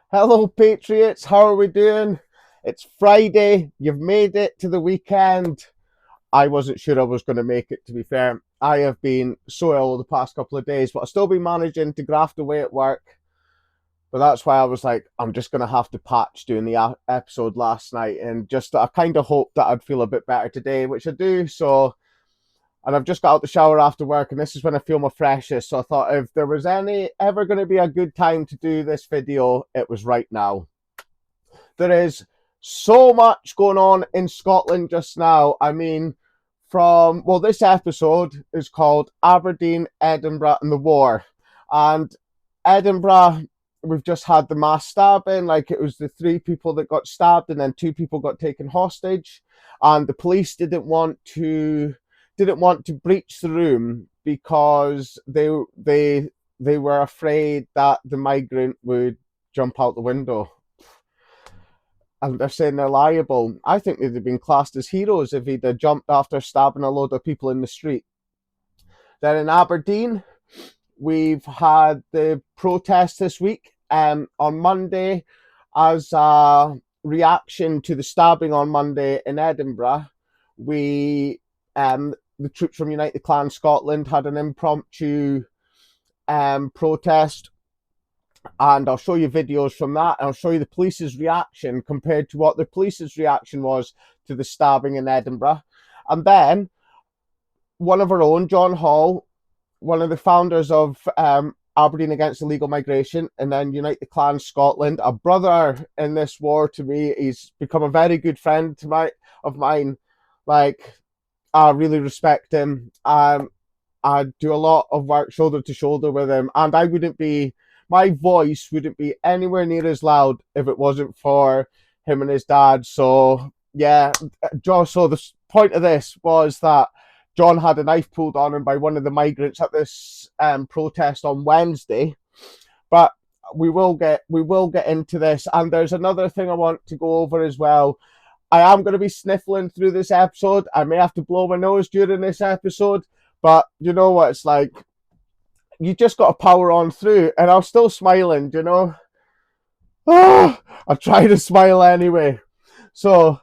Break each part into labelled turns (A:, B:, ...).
A: Hello, Patriots. How are we doing? It's Friday. You've made it to the weekend. I wasn't sure I was going to make it, to be fair. I have been so ill the past couple of days, but I've still been managing to graft away at work. But that's why I was like, I'm just going to have to patch doing the episode last night. And just, I kind of hoped that I'd feel a bit better today, which I do. So, and I've just got out the shower after work, and this is when I feel my freshest. So I thought if there was ever going to be a good time to do this video, it was right now. There is so much going on in Scotland just now. I mean, this episode is called Aberdeen, Edinburgh, and the War. And Edinburgh, we've just had the mass stabbing. Like, it was the three people that got stabbed, and then two people got taken hostage. And the police didn't want to breach the room because they were afraid that the migrant would jump out the window. And they're saying they're liable. I think they'd have been classed as heroes if he'd have jumped after stabbing a load of people in the street. Then in Aberdeen, we've had the protest this week. On Monday, as a reaction to the stabbing on Monday in Edinburgh, the troops from Unite the Clan Scotland had an impromptu protest, and I'll show you videos from that, and I'll show you the police's reaction compared to what the police's reaction was to the stabbing in Edinburgh. And then one of our own, John Hall, one of the founders of Aberdeen Against Illegal Migration, and then Unite the Clan Scotland, a brother in this war to me. He's become a very good friend of mine. Like, I really respect him. I do a lot of work shoulder to shoulder with him, and my voice wouldn't be anywhere near as loud if it wasn't for him and his dad. So yeah, so the point of this was that John had a knife pulled on him by one of the migrants at this protest on Wednesday. But we will get into this, and there's another thing I want to go over as well. I am going to be sniffling through this episode. I may have to blow my nose during this episode, but you know what it's like. You just got to power on through, and I'm still smiling, you know. Oh, I try to smile anyway. So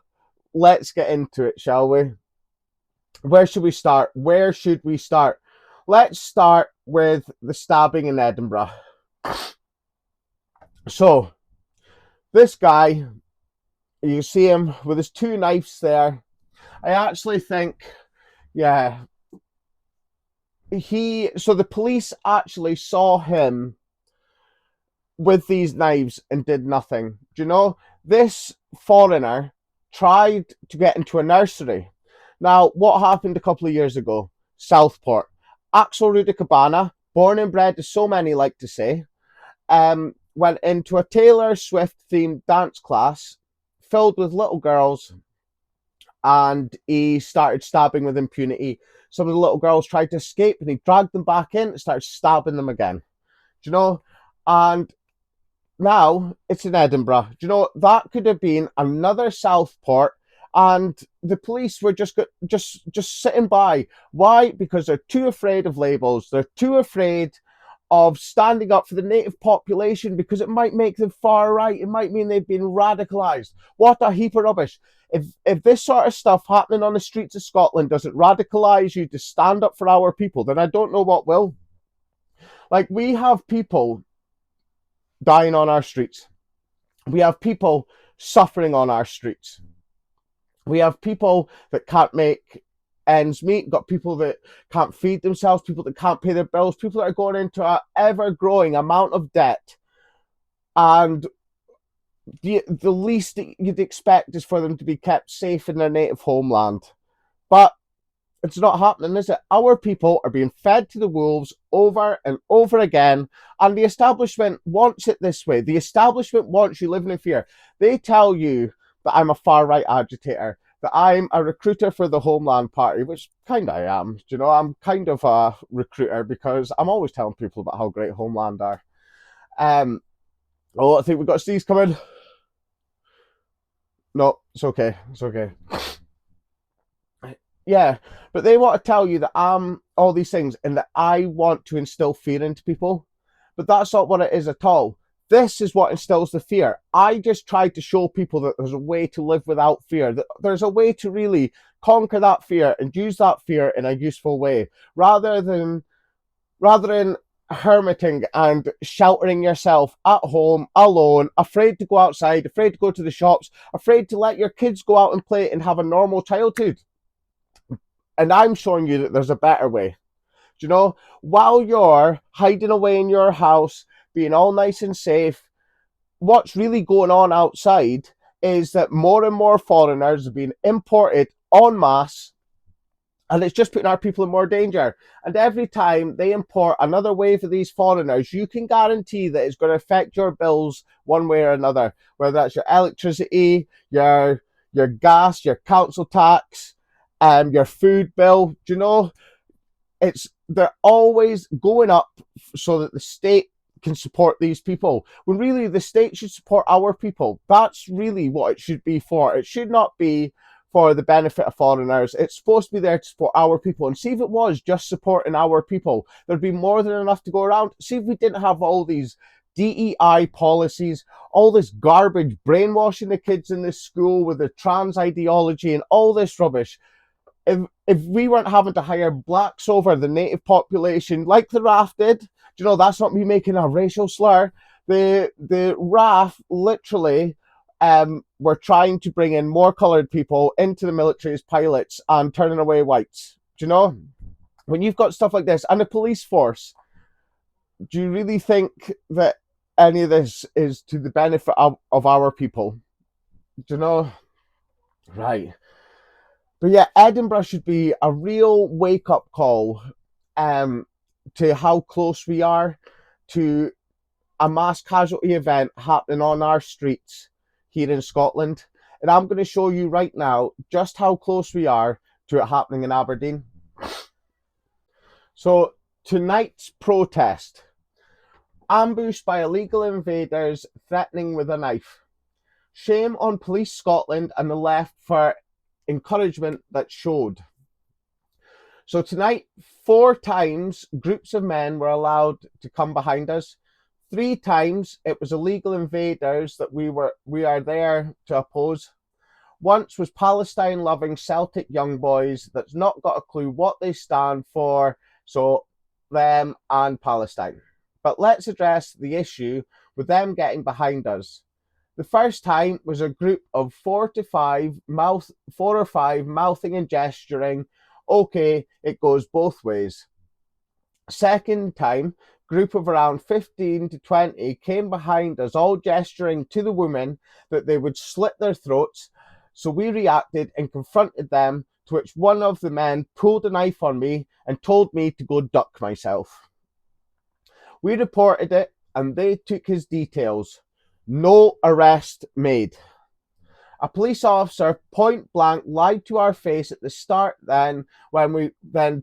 A: let's get into it, shall we? Where should we start? Let's start with the stabbing in Edinburgh. So, this guy, you see him with his two knives there. I actually think, yeah, so the police actually saw him with these knives and did nothing. Do you know? This foreigner tried to get into a nursery. Now, what happened a couple of years ago? Southport. Axel Rudicabana, born and bred as so many like to say, went into a Taylor Swift themed dance class filled with little girls, and he started stabbing with impunity. Some of the little girls tried to escape, and he dragged them back in and started stabbing them again. Do you know? And now it's in Edinburgh. Do you know, that could have been another Southport, and the police were just sitting by. Why? Because they're too afraid of labels. They're too afraid of standing up for the native population because it might make them far right. It might mean they've been radicalized. What a heap of rubbish. If this sort of stuff happening on the streets of Scotland doesn't radicalize you to stand up for our people, then I don't know what will. Like, we have people dying on our streets. We have people suffering on our streets. We have people that can't make ends meet, got people that can't feed themselves, people that can't pay their bills, people that are going into an ever-growing amount of debt. And the least that you'd expect is for them to be kept safe in their native homeland. But it's not happening, is it? Our people are being fed to the wolves over and over again, and the establishment wants it this way. The establishment wants you living in fear. They tell you that I'm a far-right agitator, that I'm a recruiter for the Homeland Party, which kind of I am. You know, I'm kind of a recruiter because I'm always telling people about how great Homeland are. I think we've got Steve's coming. No, it's okay. It's okay. Yeah, but they want to tell you that I'm all these things and that I want to instill fear into people. But that's not what it is at all. This is what instills the fear. I just tried to show people that there's a way to live without fear, that there's a way to really conquer that fear and use that fear in a useful way, rather than hermiting and sheltering yourself at home alone, afraid to go outside, afraid to go to the shops, afraid to let your kids go out and play and have a normal childhood. And I'm showing you that there's a better way. Do you know, while you're hiding away in your house, being all nice and safe, what's really going on outside is that more and more foreigners are being imported en masse, and it's just putting our people in more danger. And every time they import another wave of these foreigners, you can guarantee that it's going to affect your bills one way or another, whether that's your electricity, your gas, your council tax, your food bill. Do you know, they're always going up so that the state can support these people, when really the state should support our people. That's really what it should be for. It should not be for the benefit of foreigners. It's supposed to be there to support our people. And see, if it was just supporting our people, there'd be more than enough to go around. See, if we didn't have all these DEI policies, all this garbage, brainwashing the kids in this school with the trans ideology and all this rubbish. If we weren't having to hire blacks over the native population like the RAF did, do you know, that's not me making a racial slur. The RAF literally were trying to bring in more coloured people into the military as pilots and turning away whites. Do you know? When you've got stuff like this and a police force, do you really think that any of this is to the benefit of our people? Do you know? Right. But yeah, Edinburgh should be a real wake-up call to how close we are to a mass casualty event happening on our streets here in Scotland. And I'm going to show you right now just how close we are to it happening in Aberdeen. So tonight's protest, ambushed by illegal invaders threatening with a knife. Shame on Police Scotland and the left for encouragement that showed. So tonight, 4 times groups of men were allowed to come behind us. 3 times it was illegal invaders that we are there to oppose. Once was Palestine-loving Celtic young boys that's not got a clue what they stand for, so them and Palestine. But let's address the issue with them getting behind us. The first time was a group of 4 or 5 mouthing and gesturing. Okay, it goes both ways. Second time, group of around 15 to 20 came behind us, all gesturing to the women that they would slit their throats. So we reacted and confronted them, to which one of the men pulled a knife on me and told me to go duck myself. We reported it and they took his details. No arrest made. A police officer point blank lied to our face at the start. Then when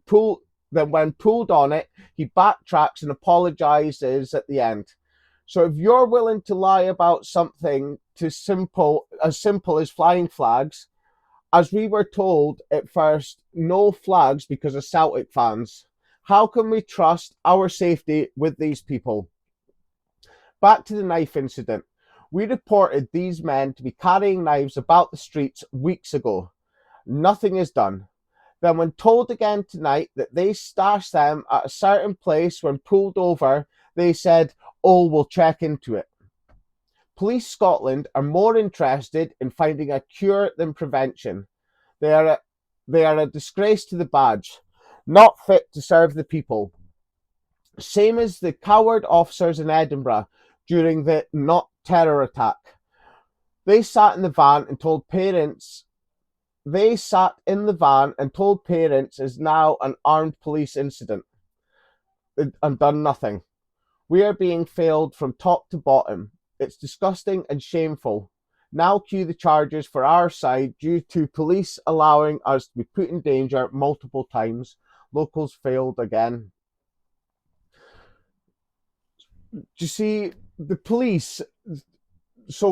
A: pulled on it, he backtracks and apologizes at the end. So if you're willing to lie about something as simple as flying flags, as we were told at first, no flags because of Celtic fans, how can we trust our safety with these people? Back to the knife incident. We reported these men to be carrying knives about the streets weeks ago. Nothing is done. Then when told again tonight that they stashed them at a certain place when pulled over, they said, oh, we'll check into it. Police Scotland are more interested in finding a cure than prevention. They are a disgrace to the badge, not fit to serve the people. Same as the coward officers in Edinburgh during the not terror attack. They sat in the van and told parents it's now an armed police incident and done nothing. We are being failed from top to bottom. It's disgusting and shameful. Now cue the charges for our side due to police allowing us to be put in danger multiple times. Locals failed again. Do you see, the police, so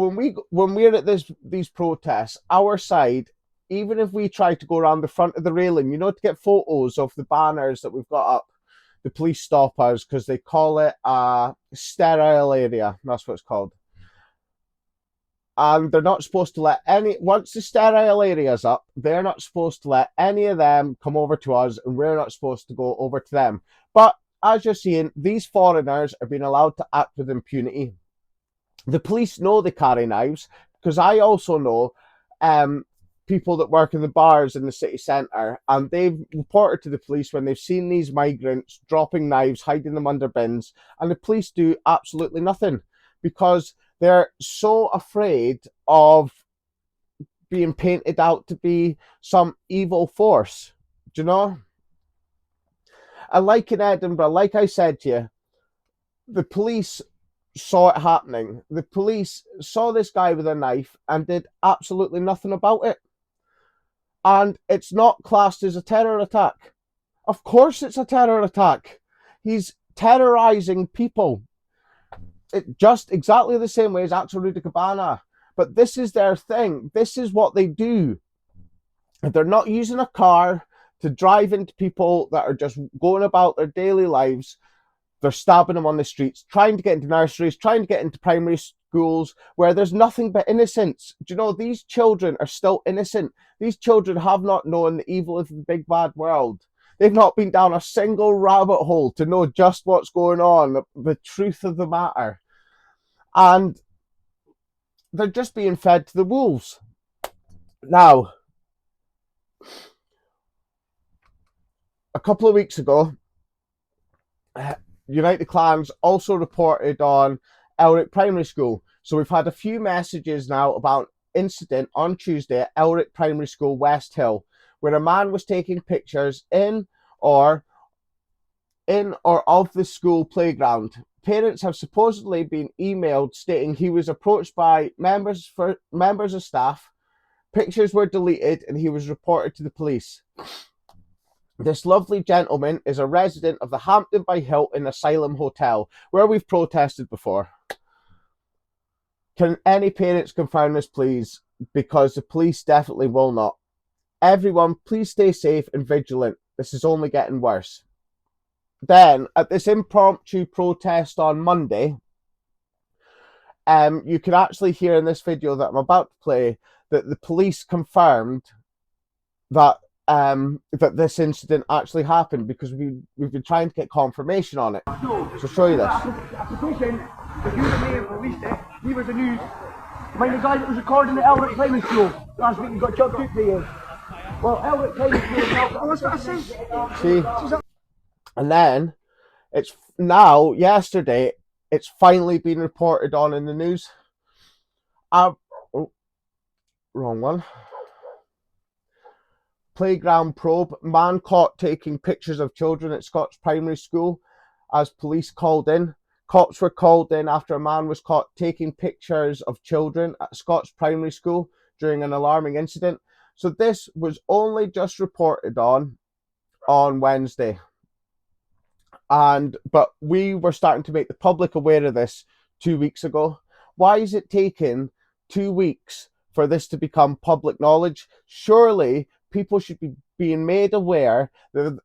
A: when we're at these protests, our side, even if we try to go around the front of the railing, to get photos of the banners that we've got up, the police stop us because they call it a sterile area. That's what it's called. And they're not supposed to let once the sterile area's up, they're not supposed to let any of them come over to us, and we're not supposed to go over to them. But as you're seeing, these foreigners are being allowed to act with impunity. The police know they carry knives, because I also know people that work in the bars in the city centre, and they've reported to the police when they've seen these migrants dropping knives, hiding them under bins, and the police do absolutely nothing because they're so afraid of being painted out to be some evil force. Do you know? And like in Edinburgh, like I said to you, the police saw it happening. The police saw this guy with a knife and did absolutely nothing about it. And it's not classed as a terror attack. Of course it's a terror attack. He's terrorizing people. Just exactly the same way as Axel Rudy Cabana. But this is their thing. This is what they do. If they're not using a car to drive into people that are just going about their daily lives, they're stabbing them on the streets, trying to get into nurseries, trying to get into primary schools where there's nothing but innocence. Do you know, these children are still innocent. These children have not known the evil of the big bad world. They've not been down a single rabbit hole to know just what's going on, the truth of the matter. And they're just being fed to the wolves. Now, a couple of weeks ago, United Clans also reported on Elric Primary School. So we've had a few messages now about an incident on Tuesday at Elric Primary School, West Hill, where a man was taking pictures in or of the school playground. Parents have supposedly been emailed stating he was approached by members of staff. Pictures were deleted and he was reported to the police. This lovely gentleman is a resident of the Hampton by Hilton Asylum Hotel, where we've protested before. Can any parents confirm this, please? Because the police definitely will not. Everyone, please stay safe and vigilant. This is only getting worse. Then, at this impromptu protest on Monday, you can actually hear in this video that I'm about to play that the police confirmed that that this incident actually happened, because we've been trying to get confirmation on it. So I'll show you this.
B: Application, if you may have released it, we were the news. Mind the guy that was recording the Elric Primary School last week, he got chucked out for years. Well, Elric Primary School, oh, that's what I said.
A: See? And then, it's now, yesterday, it's finally been reported on in the news. Oh, wrong one. Playground probe, man caught taking pictures of children at Scots Primary School as police called in. Cops were called in after a man was caught taking pictures of children at Scots Primary School during an alarming incident. So this was only just reported on Wednesday. But we were starting to make the public aware of this 2 weeks ago. Why is it taking 2 weeks for this to become public knowledge? Surely people should be being made aware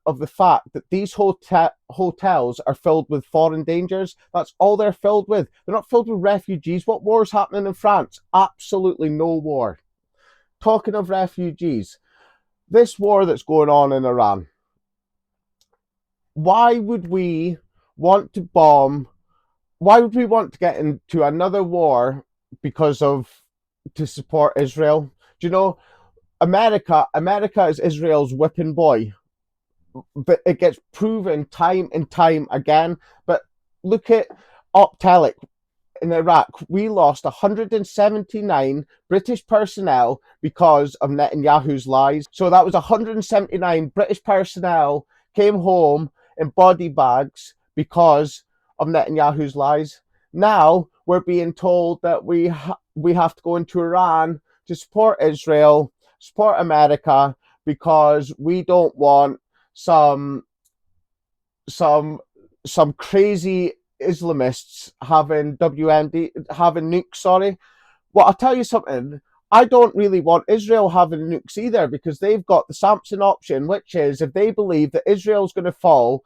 A: of the fact that these hotels are filled with foreign dangers. That's all they're filled with. They're not filled with refugees. What war is happening in France? Absolutely no war. Talking of refugees, this war that's going on in Iran, why would we want to bomb? Why would we want to get into another war to support Israel? Do you know, America is Israel's whipping boy, but it gets proven time and time again. But look at Optelic in Iraq. We lost 179 British personnel because of Netanyahu's lies. So that was 179 British personnel came home in body bags because of Netanyahu's lies. Now we're being told that we have to go into Iran to support Israel, support America, because we don't want some crazy Islamists having nukes. Well, I'll tell you something. I don't really want Israel having nukes either, because they've got the Samson option, which is if they believe that Israel's going to fall,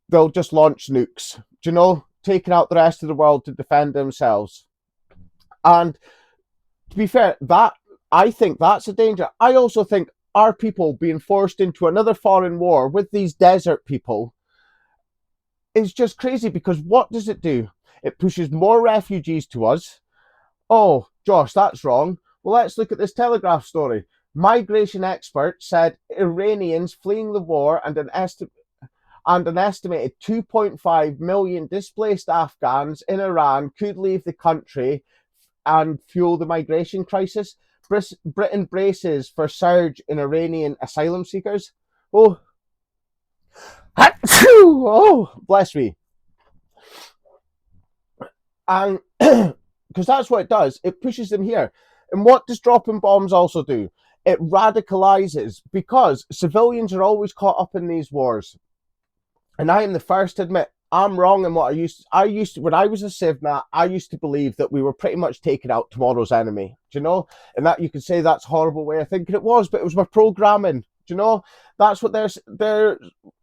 A: they'll just launch nukes, do you know, taking out the rest of the world to defend themselves. And to be fair, that I think that's a danger. I also think our people being forced into another foreign war with these desert people is just crazy, because what does it do? It pushes more refugees to us. Oh, Josh, that's wrong. Well, let's look at this Telegraph story. Migration experts said Iranians fleeing the war and an estimated 2.5 million displaced Afghans in Iran could leave the country and fuel the migration crisis. Britain braces for surge in Iranian asylum seekers. Oh, oh, bless me. And because that's what it does, it pushes them here. And what does dropping bombs also do? It radicalizes, because civilians are always caught up in these wars. And I am the first to admit I'm wrong in what I used to when I was a civna, I used to believe that we were pretty much taking out tomorrow's enemy. Do you know? And that you could say that's a horrible way of thinking it was, but it was my programming. Do you know? That's what they're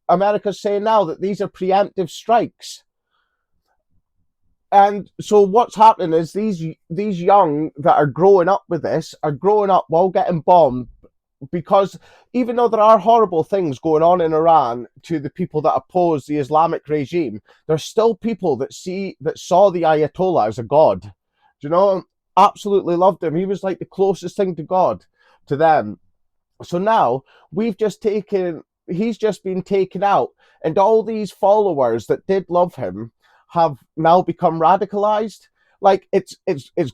A: America's saying now, that these are preemptive strikes. And so what's happening is these young that are growing up with this are growing up while getting bombed, because even though there are horrible things going on in Iran to the people that oppose the Islamic regime, there's still people that saw the Ayatollah as a god. Do you know? Absolutely loved him. He was like the closest thing to God to them. So now he's just been taken out, and all these followers that did love him have now become radicalized. Like it's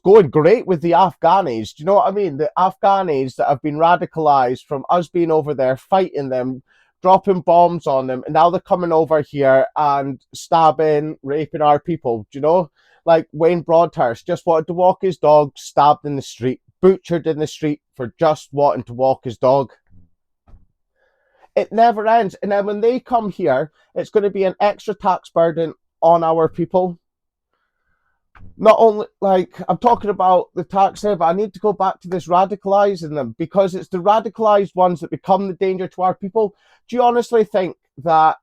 A: going great with the Afghanis. Do you know what I mean? The Afghanis that have been radicalized from us being over there fighting them, dropping bombs on them, and now they're coming over here and stabbing, raping our people. Do you know? Like Wayne Broadhurst just wanted to walk his dog, stabbed in the street, butchered in the street for just wanting to walk his dog. It never ends. And then when they come here, it's going to be an extra tax burden on our people. Not only, like, I'm talking about the tax there, but I need to go back to this radicalizing them, because it's the radicalized ones that become the danger to our people. Do you honestly think that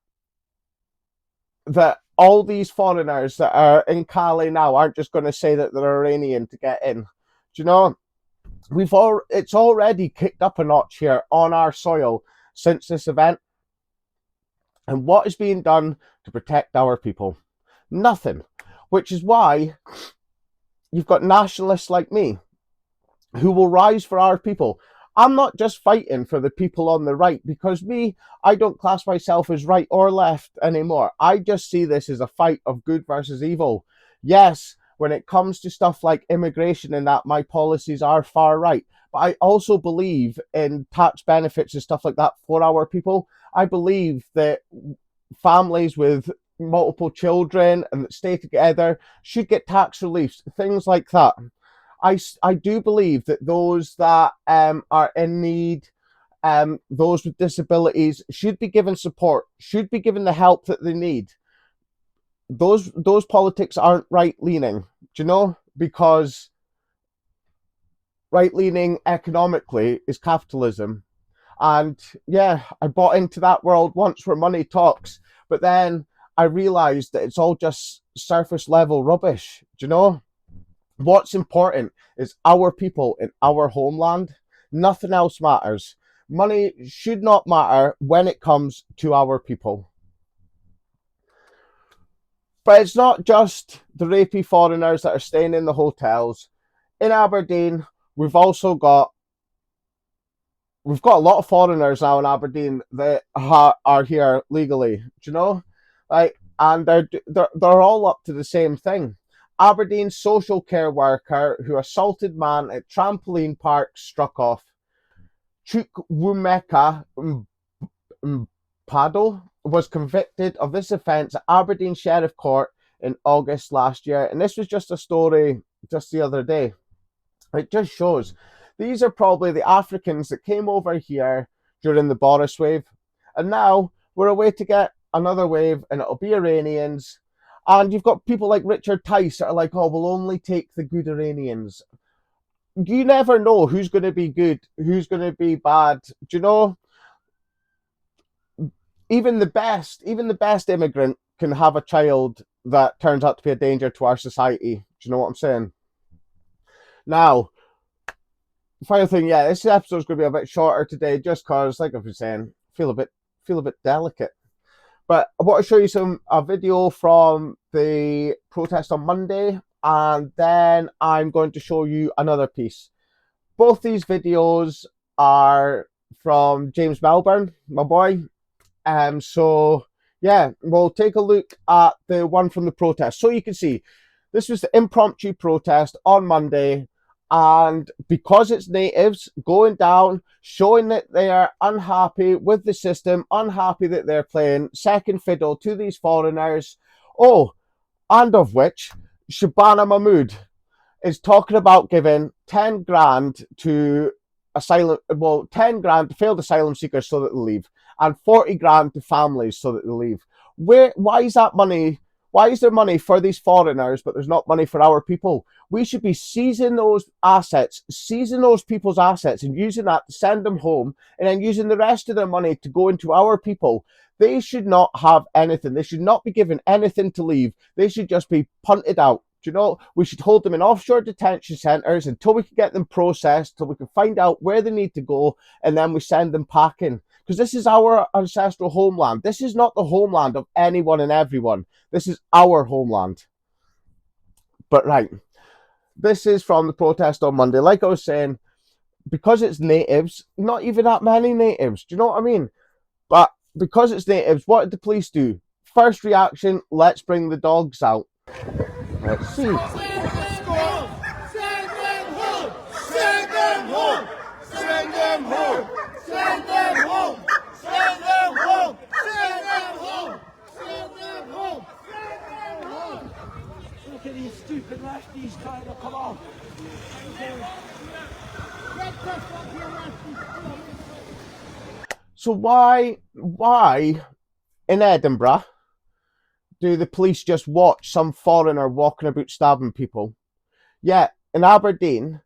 A: all these foreigners that are in Cali now aren't just going to say that they're Iranian to get in? Do you know? It's already kicked up a notch here on our soil since this event. And what is being done to protect our people? Nothing. Which is why you've got nationalists like me who will rise for our people. I'm not just fighting for the people on the right, because I don't class myself as right or left anymore. I just see this as a fight of good versus evil. Yes, when it comes to stuff like immigration and that, my policies are far right. But I also believe in tax benefits and stuff like that for our people. I believe that families with multiple children and that stay together should get tax reliefs, things like that. I do believe that those that are in need, those with disabilities, should be given support, should be given the help that they need. Those politics aren't right leaning, do you know? Because right leaning economically is capitalism. And yeah, I bought into that world once where money talks, but then I realized that it's all just surface level rubbish. Do you know? What's important is our people in our homeland. Nothing else matters. Money should not matter when it comes to our people. But it's not just the rapey foreigners that are staying in the hotels. In Aberdeen, we've got a lot of foreigners now in Aberdeen that are here legally. Do you know? Like, and they're all up to the same thing. Aberdeen social care worker who assaulted man at trampoline park struck off. Chukwumeka Mpado was convicted of this offence at Aberdeen Sheriff Court in August last year. And this was just a story just the other day. It just shows these are probably the Africans that came over here during the Boris wave. And now we're away to get another wave, and it'll be Iranians. And you've got people like Richard Tice that are like, oh, we'll only take the good Iranians. You never know who's going to be good, who's going to be bad. Do you know? even the best immigrant can have a child that turns out to be a danger to our society. Do you know what I'm saying? Now, final thing, yeah, this episode's going to be a bit shorter today, just because, like I've been saying, feel a bit delicate. But I want to show you a video from the protest on Monday, and then I'm going to show you another piece. Both these videos are from James Melbourne, my boy. So yeah, we'll take a look at the one from the protest. So you can see this was the impromptu protest on Monday, and because it's natives going down, showing that they are unhappy with the system, unhappy that they're playing second fiddle to these foreigners. Oh, and of which Shabana Mahmood is talking about giving 10 grand to 10 grand to failed asylum seekers so that they leave, and 40 grand to families so that they leave. Why is that money? Why is there money for these foreigners, but there's not money for our people? We should be seizing those assets, seizing those people's assets, and using that to send them home, and then using the rest of their money to go into our people. They should not have anything. They should not be given anything to leave. They should just be punted out. You know, we should hold them in offshore detention centres until we can get them processed, till we can find out where they need to go, and then we send them packing. Because this is our ancestral homeland. This is not the homeland of anyone and everyone. This is our homeland. But right, this is from the protest on Monday. Like I was saying, because it's natives, not even that many natives. Do you know what I mean? But because it's natives, what did the police do? First reaction, let's bring the dogs out. Let's see.
C: Send them home! Send them home! Send them home! Send them home! Send them home! Send them home! Send them home! Send them home!
B: Look at these stupid lefties trying to come on.
A: So why in Edinburgh do the police just watch some foreigner walking about stabbing people? Yet in Aberdeen,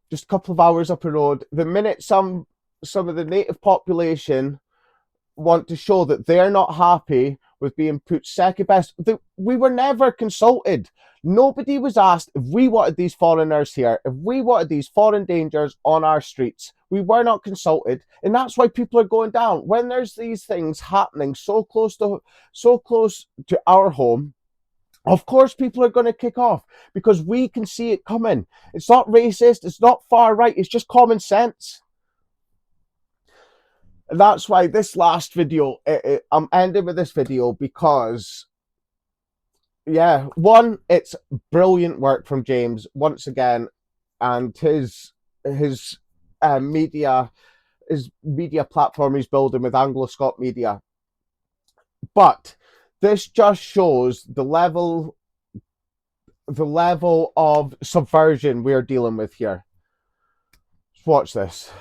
A: just a couple of hours up the road, the minute some of the native population want to show that they're not happy with being put second best, we were never consulted. Nobody was asked if we wanted these foreigners here, if we wanted these foreign dangers on our streets. We were not consulted, and that's why people are going down. When there's these things happening so close to our home, of course people are going to kick off, because we can see it coming. It's not racist, it's not far right, it's just common sense. And that's why this last video, I'm ending with this video because, yeah, one, it's brilliant work from James once again, and his media platform he's building with Anglo-Scot Media. But this just shows the level of subversion we're dealing with here. Let's watch this.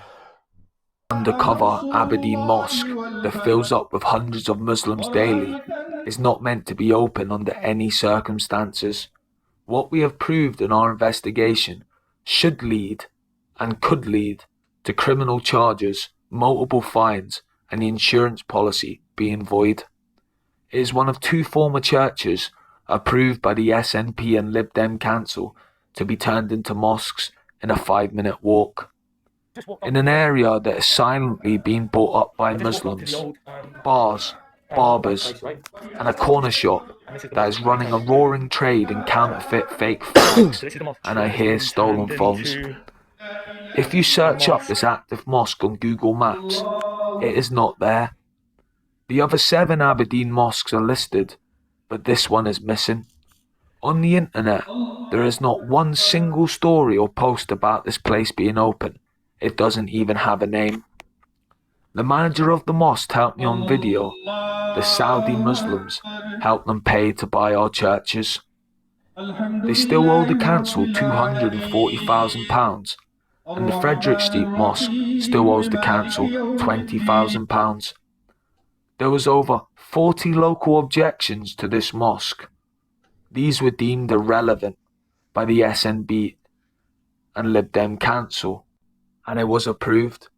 D: Undercover Aberdeen mosque that fills up with hundreds of Muslims daily is not meant to be open under any circumstances. What we have proved in our investigation should lead and could lead to criminal charges, multiple fines, and the insurance policy being void. It is one of two former churches approved by the SNP and Lib Dem Council to be turned into mosques in a 5-minute walk. In an area that is silently being bought up by Muslims, bars, barbers, and a corner shop that is running a roaring trade in counterfeit fake flags, and I hear stolen phones. If you search up this active mosque on Google Maps, it is not there. The other 7 Aberdeen mosques are listed, but this one is missing. On the internet, there is not one single story or post about this place being open. It doesn't even have a name. The manager of the mosque helped me on video. The Saudi Muslims helped them pay to buy our churches. They still owe the council £240,000, and the Frederick Street Mosque still owes the council £20,000. There was over 40 local objections to this mosque. These were deemed irrelevant by the SNB and Lib Dem Council, and it was approved,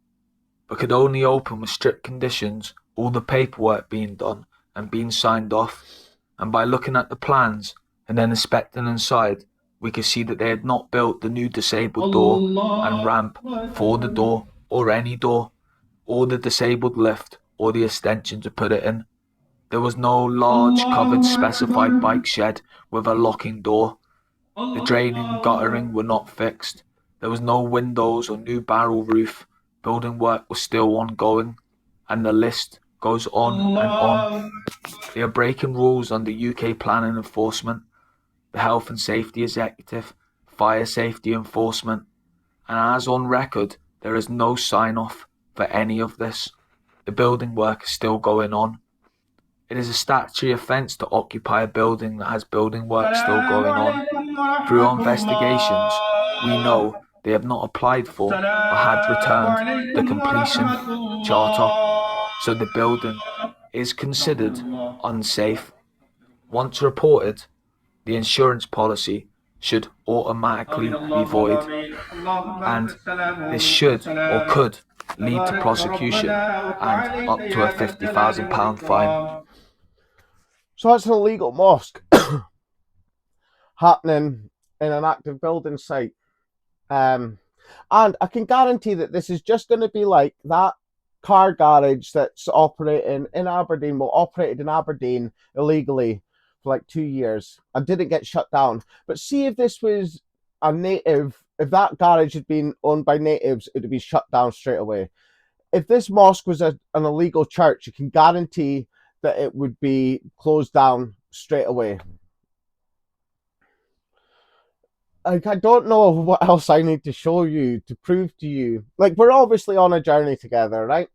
D: but could only open with strict conditions all the paperwork being done and being signed off, and by looking at the plans and then inspecting inside, we could see that they had not built the new disabled door and ramp for the door or any door, or the disabled lift or the extension to put it in. There was no large covered specified bike shed with a locking door. The draining and guttering were not fixed. There was no windows or new barrel roof. Building work was still ongoing, and the list goes on and on. They are breaking rules under UK planning enforcement, the health and safety executive, fire safety enforcement, and as on record, there is no sign-off for any of this. The building work is still going on. It is a statutory offence to occupy a building that has building work still going on. Through our investigations, we know they have not applied for or had returned the completion charter, so the building is considered unsafe. Once reported, the insurance policy should automatically be void, and this should or could lead to prosecution and up to a £50,000 fine.
A: So it's an illegal mosque happening in an active building site. And I can guarantee that this is just going to be like that car garage that's operating in Aberdeen, operated in Aberdeen illegally for like 2 years and didn't get shut down. But see if this was a native, if that garage had been owned by natives, it would be shut down straight away. If this mosque was an illegal church, you can guarantee that it would be closed down straight away. Like, I don't know what else I need to show you to prove to you. Like, we're obviously on a journey together, right?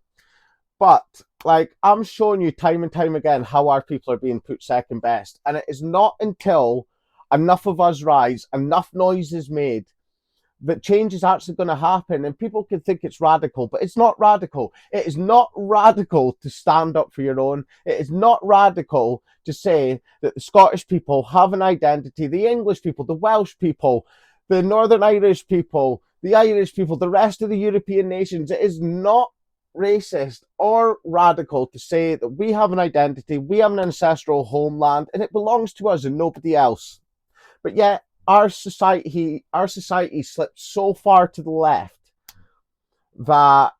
A: But, like, I'm showing you time and time again how our people are being put second best. And it is not until enough of us rise, enough noise is made, that change is actually going to happen. And people can think it's radical, but it's not radical. It is not radical to stand up for your own. It is not radical to say that the Scottish people have an identity, the English people, the Welsh people, the Northern Irish people, the Irish people, the rest of the European nations. It is not racist or radical to say that we have an identity, we have an ancestral homeland, and it belongs to us and nobody else. But yet, our society slipped so far to the left that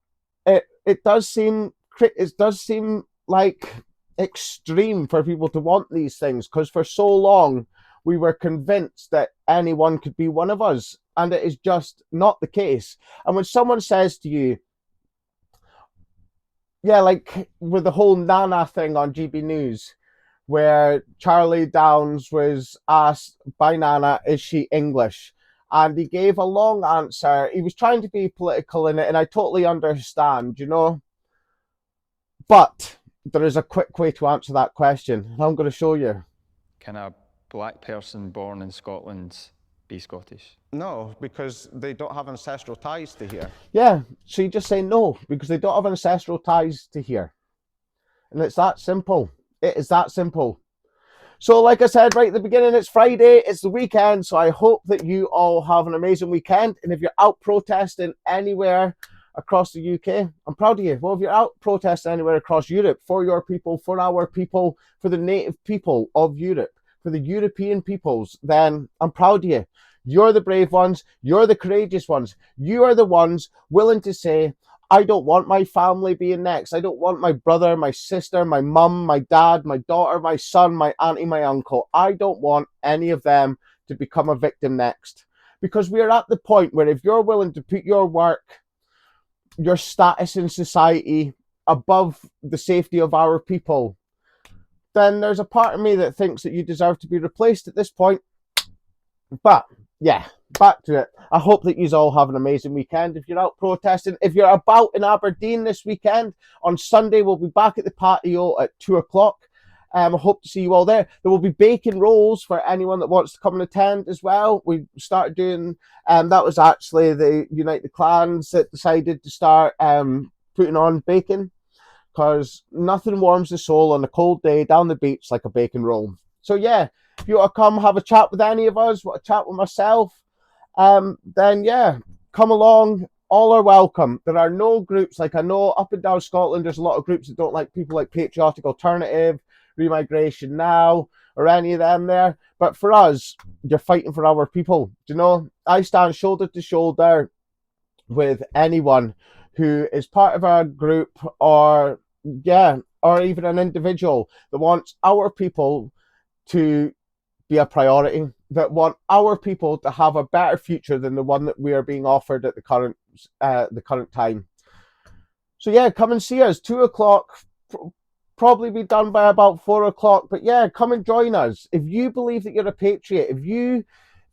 A: it does seem like extreme for people to want these things, because for so long we were convinced that anyone could be one of us, and it is just not the case. And when someone says to you, yeah, like with the whole Nana thing on GB News, where Charlie Downs was asked by Nana, is she English? And he gave a long answer. He was trying to be political in it, and I totally understand, you know. But there is a quick way to answer that question, and I'm going to show you.
E: Can a black person born in Scotland be Scottish?
F: No, because they don't have ancestral ties to here.
A: Yeah, so you just say no, because they don't have ancestral ties to here. And it's that simple. It is that simple. So like I said right at the beginning, it's Friday, it's the weekend, so I hope that you all have an amazing weekend. And if you're out protesting anywhere across the UK, I'm proud of you. Well, if you're out protesting anywhere across Europe, for your people, for our people, for the native people of Europe, for the European peoples, then I'm proud of you. You're the brave ones, you're the courageous ones. You are the ones willing to say, I don't want my family being next. I don't want my brother, my sister, my mum, my dad, my daughter, my son, my auntie, my uncle. I don't want any of them to become a victim next. Because we are at the point where if you're willing to put your work, your status in society above the safety of our people, then there's a part of me that thinks that you deserve to be replaced at this point. But yeah, back to it. I hope that you all have an amazing weekend. If you're out protesting, if you're about in Aberdeen this weekend, on Sunday we'll be back at the patio at 2 o'clock. I hope to see you all there. There will be bacon rolls for anyone that wants to come and attend as well. We started doing, that was actually the Unite the Clans that decided to start putting on bacon, because nothing warms the soul on a cold day down the beach like a bacon roll. So yeah, if you want to come have a chat with any of us, want to chat with myself, then yeah, come along all are welcome. There are no groups, like I know up and down Scotland, there's a lot of groups that don't like people like Patriotic Alternative, Remigration Now, or any of them there. But for us, you're fighting for our people. Do you know, I stand shoulder to shoulder with anyone who is part of our group, or even an individual that wants our people to be a priority, that want our people to have a better future than the one that we are being offered at the current time. So yeah, come and see us. 2 o'clock, probably be done by about 4 o'clock. But yeah, come and join us. If you believe that you're a patriot, if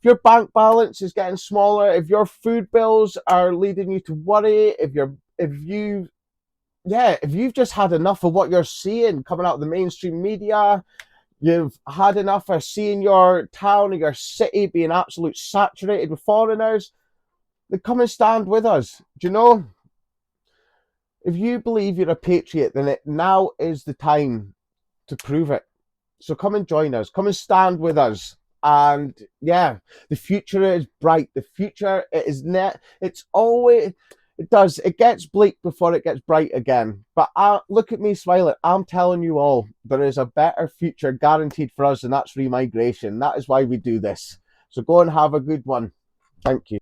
A: your bank balance is getting smaller, if your food bills are leading you to worry, if you've just had enough of what you're seeing coming out of the mainstream media, you've had enough of seeing your town or your city being absolutely saturated with foreigners, then come and stand with us. Do you know? If you believe you're a patriot, then now is the time to prove it. So come and join us. Come and stand with us. And yeah, the future is bright. The future it gets bleak before it gets bright again. But look at me smiling. I'm telling you all, there is a better future guaranteed for us, and that's remigration. That is why we do this. So go and have a good one. Thank you.